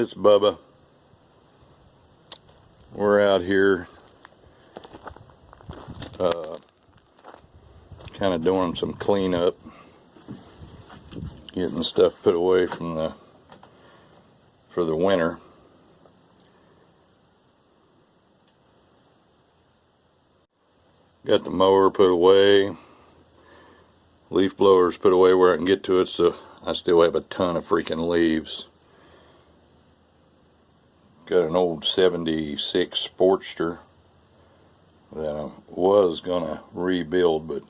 It's Bubba. We're out here kind of doing some cleanup, getting stuff put away from for the winter. Got the mower put away, leaf blowers put away where I can get to it, so I still have a ton of freaking leaves. Got an old 76 Sportster that I was gonna rebuild, but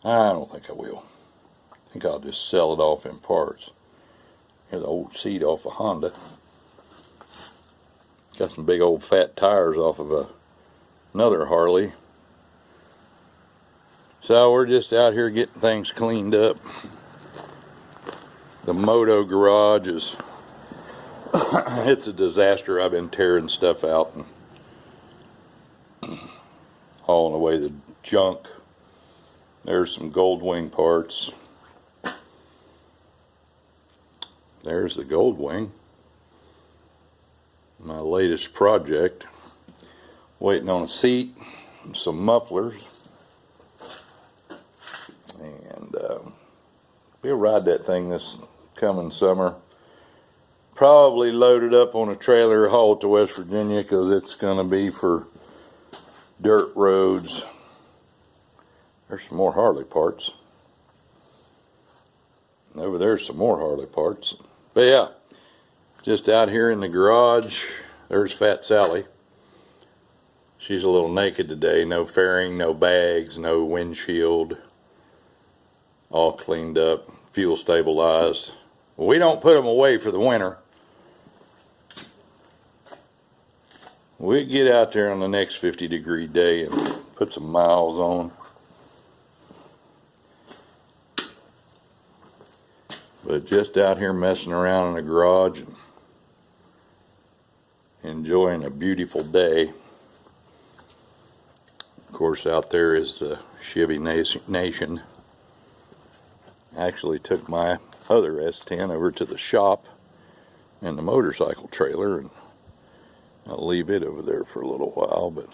I don't think I will. I think I'll just sell it off in parts. Here's the old seat off a Honda. Got some big old fat tires off of another Harley. So we're just out here getting things cleaned up. The moto garage is it's a disaster. I've been tearing stuff out and hauling away the junk. There's some gold wing parts. There's the gold wing. My latest project. Waiting on a seat, some mufflers, and we'll ride that thing this coming summer. Probably load it up on a trailer, haul it to West Virginia, because it's going to be for dirt roads. There's some more Harley parts. Over there's some more Harley parts. But yeah, just out here in the garage. There's Fat Sally. She's a little naked today. No fairing, no bags, no windshield. All cleaned up, fuel stabilized. We don't put them away for the winter. We get out there on the next 50-degree day and put some miles on. But just out here messing around in the garage and enjoying a beautiful day. Of course, out there is the Chevy Nation. I actually took my other S10 over to the shop and the motorcycle trailer, and I'll leave it over there for a little while. But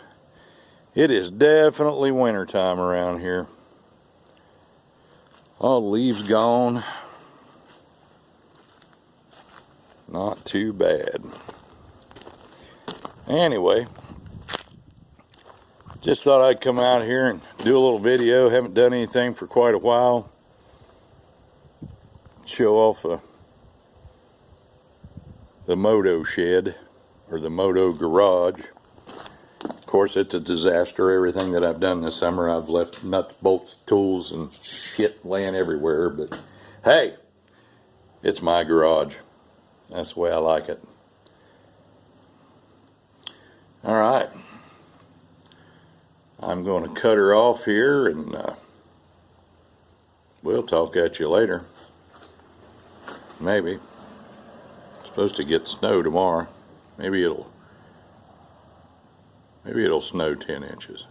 it is definitely winter time around here. All the leaves gone. Not too bad. Anyway, just thought I'd come out here and do a little video. Haven't done anything for quite a while. Show off the moto shed, or the moto garage. Of course, it's a disaster. Everything that I've done this summer, I've left nuts, bolts, tools, and shit laying everywhere. But hey, it's my garage. That's the way I like it. All right. I'm going to cut her off here, and we'll talk at you later. Maybe. It's supposed to get snow tomorrow. Maybe it'll snow 10 inches.